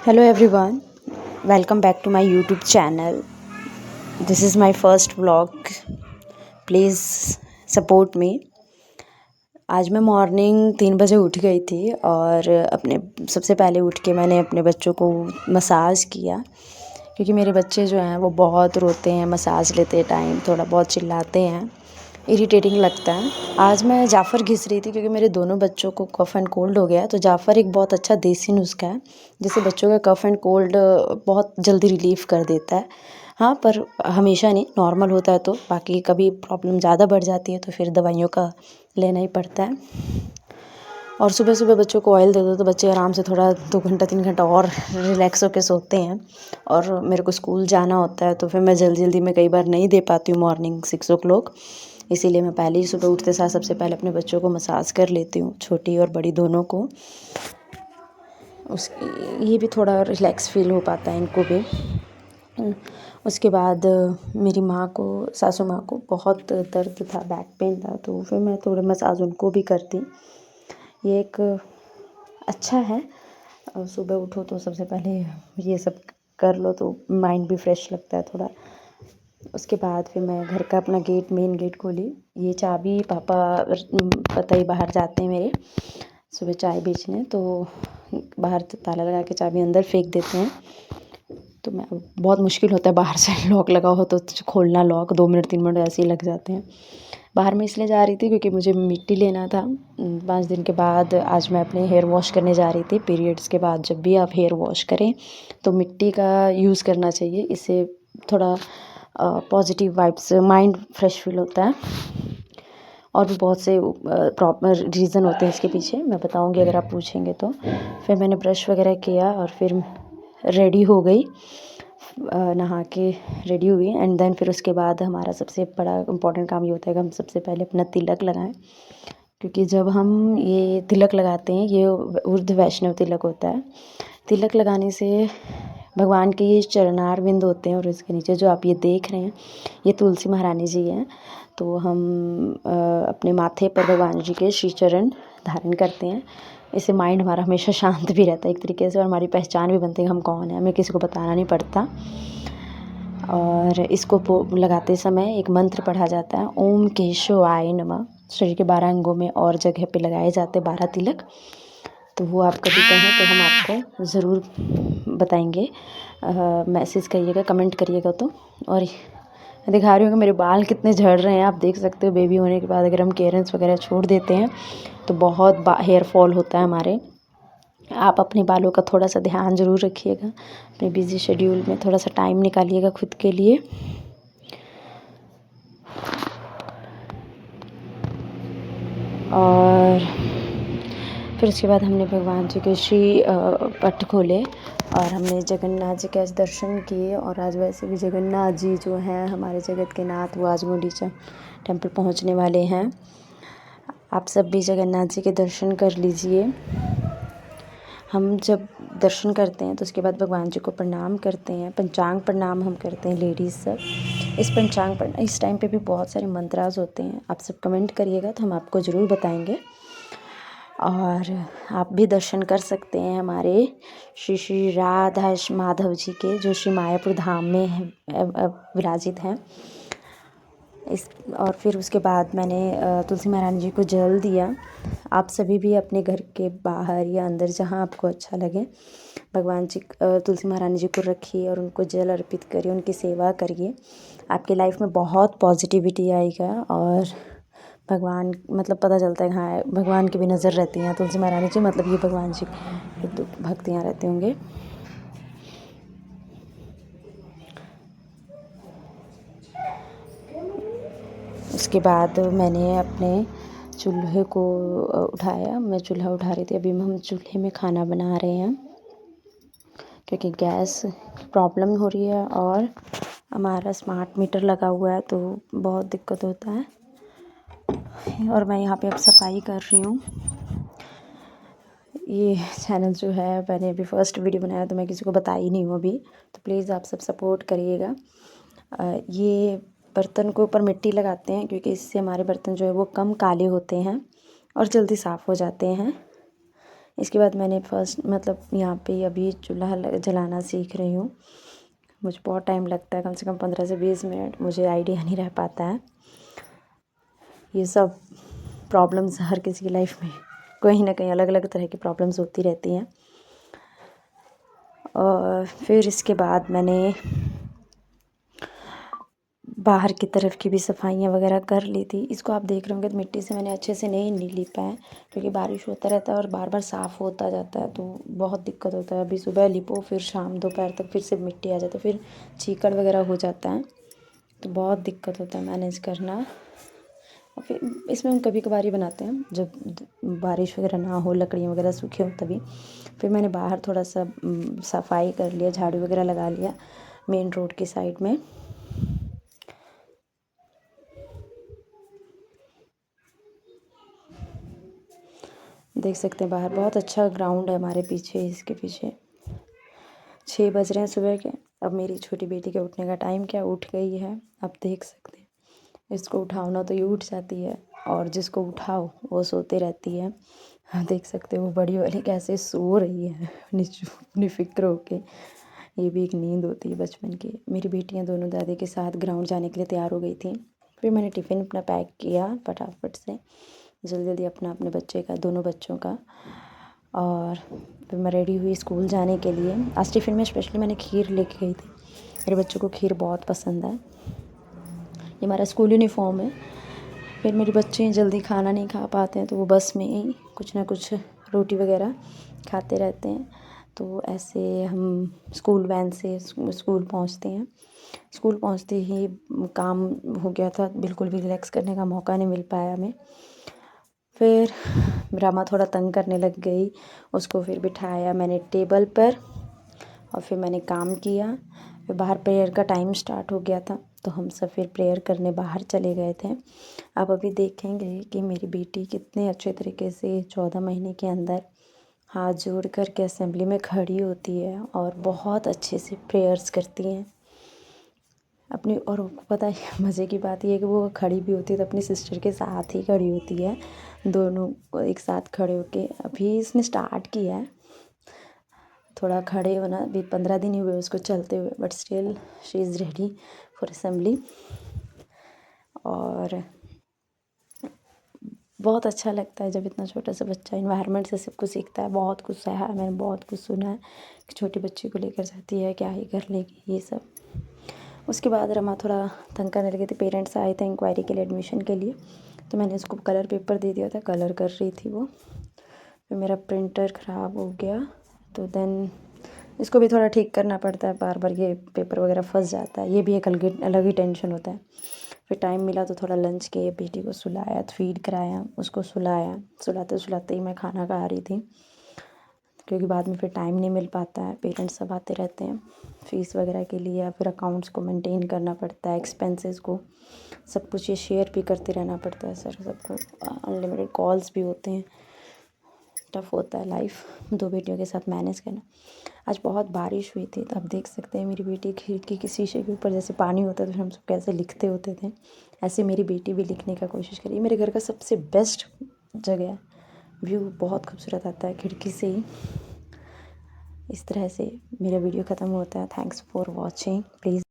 Hello everyone, welcome back to my YouTube channel. This is my first vlog. Please support me. आज मैं morning 3 बजे उठ गई थी और अपने सबसे पहले उठ के मैंने अपने बच्चों को मसाज किया, क्योंकि मेरे बच्चे जो हैं वो बहुत रोते हैं मसाज लेते टाइम, थोड़ा बहुत चिल्लाते हैं, इरिटेटिंग लगता है। आज मैं जाफ़र घिस रही थी क्योंकि मेरे दोनों बच्चों को कफ़ एंड कोल्ड हो गया है। तो जाफ़र एक बहुत अच्छा देसी नुस्खा है जिससे बच्चों का कफ़ एंड कोल्ड बहुत जल्दी रिलीफ़ कर देता है। हाँ, पर हमेशा नहीं, नॉर्मल होता है तो, बाकी कभी प्रॉब्लम ज़्यादा बढ़ जाती है तो फिर दवाइयों का लेना ही पड़ता है। और सुबह सुबह बच्चों को ऑयल दे दो तो बच्चे आराम से थोड़ा 2 घंटा 3 घंटा और रिलैक्स होकर सोते हैं। और मेरे को स्कूल जाना होता है तो फिर मैं जल्दी जल्दी में कई बार नहीं दे पाती हूँ मॉर्निंग 6 o'clock, इसीलिए मैं पहले ही सुबह उठते साथ सबसे पहले अपने बच्चों को मसाज कर लेती हूँ, छोटी और बड़ी दोनों को। ये भी थोड़ा रिलैक्स फील हो पाता है इनको भी। उसके बाद मेरी माँ को, सासू माँ को बहुत दर्द था, बैक पेन था, तो फिर मैं थोड़ा मसाज उनको भी करती। ये एक अच्छा है, सुबह उठो तो सबसे पहले ये सब कर लो तो माइंड भी फ्रेश लगता है थोड़ा। उसके बाद फिर मैं घर का अपना गेट, मेन गेट खोली। ये चाबी पापा पता ही बाहर जाते हैं मेरे सुबह चाय बेचने, तो बाहर ताला लगा के चाबी अंदर फेंक देते हैं। तो मैं बहुत मुश्किल होता है बाहर से लॉक लगा हो तो खोलना, लॉक 2 मिनट 3 मिनट ऐसे ही लग जाते हैं। बाहर मैं इसलिए जा रही थी क्योंकि मुझे मिट्टी लेना था। 5 दिन के बाद आज मैं अपने हेयर वॉश करने जा रही थी। पीरियड्स के बाद जब भी आप हेयर वॉश करें तो मिट्टी का यूज़ करना चाहिए, इससे थोड़ा positive vibes, mind fresh feel होता है। और भी बहुत से प्रॉपर रीज़न होते हैं इसके पीछे, मैं बताऊंगी अगर आप पूछेंगे तो। फिर मैंने ब्रश वगैरह किया और फिर रेडी हो गई, नहा के रेडी हुई। एंड देन फिर उसके बाद हमारा सबसे बड़ा इम्पोर्टेंट काम ये होता है कि हम सबसे पहले अपना तिलक लगाएं, क्योंकि जब हम ये तिलक लगाते हैं, ये ऊर्ध्व वैष्णव तिलक होता है। तिलक लगाने से भगवान के ये चरणार बिंद होते हैं और इसके नीचे जो आप ये देख रहे हैं ये तुलसी महारानी जी हैं। तो हम अपने माथे पर भगवान जी के श्री चरण धारण करते हैं। इससे माइंड हमारा हमेशा शांत भी रहता है एक तरीके से, और हमारी पहचान भी बनती है हम कौन है, हमें किसी को बताना नहीं पड़ता। और इसको लगाते समय एक मंत्र पढ़ा जाता है, ओम केशवाय नमः। शरीर के 12 अंगों में और जगह पे लगाए जाते 12 तिलक। तो वो आप कभी कहें तो हम आपको ज़रूर बताएंगे, मैसेज करिएगा, कमेंट करिएगा तो। और दिखा रही हूँ कि मेरे बाल कितने झड़ रहे हैं, आप देख सकते हो। बेबी होने के बाद अगर हम केयरेंस वगैरह छोड़ देते हैं तो बहुत हेयर फॉल होता है हमारे। आप अपने बालों का थोड़ा सा ध्यान ज़रूर रखिएगा, अपने बिज़ी शेड्यूल में थोड़ा सा टाइम निकालिएगा खुद के लिए। और फिर उसके बाद हमने भगवान जी के श्री पट खोले और हमने जगन्नाथ जी के आज दर्शन किए। और आज वैसे भी जगन्नाथ जी जो हैं हमारे जगत के नाथ, वो आज गुंडीचा टेम्पल पहुंचने वाले हैं। आप सब भी जगन्नाथ जी के दर्शन कर लीजिए। हम जब दर्शन करते हैं तो उसके बाद भगवान जी को प्रणाम करते हैं, पंचांग प्रणाम हम करते हैं लेडीज़ सब। इस टाइम पे भी बहुत सारे मंत्रास होते हैं, आप सब कमेंट करिएगा तो हम आपको ज़रूर बताएंगे। और आप भी दर्शन कर सकते हैं हमारे श्री श्री राधा माधव जी के, जो श्री मायापुर धाम में विराजित हैं। और फिर उसके बाद मैंने तुलसी महारानी जी को जल दिया। आप सभी भी अपने घर के बाहर या अंदर जहाँ आपको अच्छा लगे भगवान जी, तुलसी महारानी जी को रखिए और उनको जल अर्पित करिए, उनकी सेवा करिए। आपकी लाइफ में बहुत पॉजिटिविटी आएगा और भगवान, मतलब पता चलता है हाँ भगवान की भी नज़र रहती हैं तुलसी महारानी जी, मतलब ये भगवान जी के तो भक्त यहाँ रहते होंगे। उसके बाद मैंने अपने चूल्हे को उठाया, मैं चूल्हा उठा रही थी। अभी हम चूल्हे में खाना बना रहे हैं क्योंकि गैस प्रॉब्लम हो रही है और हमारा स्मार्ट मीटर लगा हुआ है तो बहुत दिक्कत होता है। और मैं यहाँ पे अब सफाई कर रही हूँ। ये चैनल जो है मैंने अभी फर्स्ट वीडियो बनाया तो मैं किसी को बताई नहीं हूँ अभी, तो प्लीज़ आप सब सपोर्ट करिएगा। ये बर्तन को ऊपर मिट्टी लगाते हैं क्योंकि इससे हमारे बर्तन जो है वो कम काले होते हैं और जल्दी साफ़ हो जाते हैं। इसके बाद मैंने फर्स्ट मतलब यहाँ पे अभी चूल्हा जलाना सीख रही हूँ। मुझे बहुत टाइम लगता है, कम से कम 15 से 20 मिनट, मुझे आइडिया नहीं रह पाता है। ये सब प्रॉब्लम्स हर किसी की लाइफ में कहीं ना कहीं अलग अलग तरह की प्रॉब्लम्स होती रहती हैं। और फिर इसके बाद मैंने बाहर की तरफ की भी सफाइयाँ वगैरह कर ली थी। इसको आप देख रहे होंगे तो मिट्टी से मैंने अच्छे से नहीं लिपा है, क्योंकि बारिश होता रहता है और बार बार साफ़ होता जाता है, तो बहुत दिक्कत होता है। अभी सुबह लिपो, फिर शाम दोपहर तक फिर से मिट्टी आ जाती है, फिर चीकड़ वगैरह हो जाता है, तो बहुत दिक्कत होता है मैनेज करना। और फिर इसमें हम कभी कभार ही बनाते हैं जब बारिश वगैरह ना हो, लकड़ियाँ वगैरह सूखी हो तभी। फिर मैंने बाहर थोड़ा सा सफाई कर लिया, झाड़ू वगैरह लगा लिया मेन रोड की साइड में। देख सकते हैं बाहर बहुत अच्छा ग्राउंड है हमारे पीछे, इसके पीछे 6 बज रहे हैं सुबह के। अब मेरी छोटी बेटी के उठने का टाइम क्या उठ गई है, अब देख सकते हैं। इसको उठाओ ना तो ये उठ जाती है, और जिसको उठाओ वो सोते रहती है। देख सकते हो वो बड़ी वाली कैसे सो रही है अपनी फिक्र होके। ये भी एक नींद होती है बचपन की। मेरी बेटियां दोनों दादी के साथ ग्राउंड जाने के लिए तैयार हो गई थी। फिर मैंने टिफ़िन अपना पैक किया फटाफट से, जल्दी जल्दी अपने बच्चे का, दोनों बच्चों का। और फिर मैं रेडी हुई स्कूल जाने के लिए। आज टिफ़िन में स्पेशली मैंने खीर लेके गई थी, मेरे बच्चों को खीर बहुत पसंद है। ये हमारा स्कूल यूनिफॉर्म है। फिर मेरे बच्चे जल्दी खाना नहीं खा पाते हैं, तो वो बस में ही कुछ ना कुछ रोटी वगैरह खाते रहते हैं। तो ऐसे हम स्कूल वैन से स्कूल पहुंचते हैं। स्कूल पहुंचते ही काम हो गया था, बिल्कुल भी रिलैक्स करने का मौका नहीं मिल पाया हमें। फिर रमा थोड़ा तंग करने लग गई, उसको फिर बिठाया मैंने टेबल पर, और फिर मैंने काम किया। फिर बाहर प्रेयर का टाइम स्टार्ट हो गया था, तो हम सब फिर प्रेयर करने बाहर चले गए थे। आप अभी देखेंगे कि मेरी बेटी कितने अच्छे तरीके से 14 महीने के अंदर हाथ जोड़ कर के असेंबली में खड़ी होती है और बहुत अच्छे से प्रेयर्स करती हैं अपनी। और पता है मज़े की बात ये है कि वो खड़ी भी होती है तो अपनी सिस्टर के साथ ही खड़ी होती है, दोनों एक साथ खड़े होके। अभी इसने स्टार्ट किया है थोड़ा खड़े होना, अभी 15 दिन ही हुए उसको चलते हुए, but still she is ready for assembly. और बहुत अच्छा लगता है जब इतना छोटा सा बच्चा इन्वायरमेंट से सब कुछ सीखता है। बहुत कुछ सहा है मैंने, बहुत कुछ सुना है कि छोटी बच्ची को लेकर जाती है, क्या ही कर लेगी ये सब। उसके बाद रमा थोड़ा तंग करने लगी थी। पेरेंट्स आए थे इंक्वायरी के लिए एडमिशन के लिए, तो मैंने उसको कलर पेपर दे दिया था, कलर कर रही थी वो। फिर मेरा प्रिंटर ख़राब हो गया, तो देन इसको भी थोड़ा ठीक करना पड़ता है, बार बार ये पेपर वगैरह फंस जाता है, ये भी एक अलग ही टेंशन होता है। फिर टाइम मिला तो थोड़ा लंच किए, बेटी को सुलाया, फीड कराया, उसको सुलाया। सुलाते सुलाते ही मैं खाना खा रही थी, क्योंकि बाद में फिर टाइम नहीं मिल पाता है, पेरेंट्स सब आते रहते हैं फ़ीस वगैरह के लिए, या फिर अकाउंट्स को मेंटेन करना पड़ता है, एक्सपेंसेस को, सब कुछ ये शेयर भी करते रहना पड़ता है सर सबको। अनलिमिटेड कॉल्स भी होते हैं, टफ़ होता है लाइफ 2 बेटियों के साथ मैनेज करना। आज बहुत बारिश हुई थी, तो आप देख सकते हैं मेरी बेटी खिड़की के शीशे के ऊपर जैसे पानी होता है तो हम सब कैसे लिखते होते थे, ऐसे मेरी बेटी भी लिखने का कोशिश करी। मेरे घर का सबसे बेस्ट जगह है, व्यू बहुत खूबसूरत आता है खिड़की से ही। इस तरह से मेरा वीडियो ख़त्म होता है। Thanks for watching. प्लीज़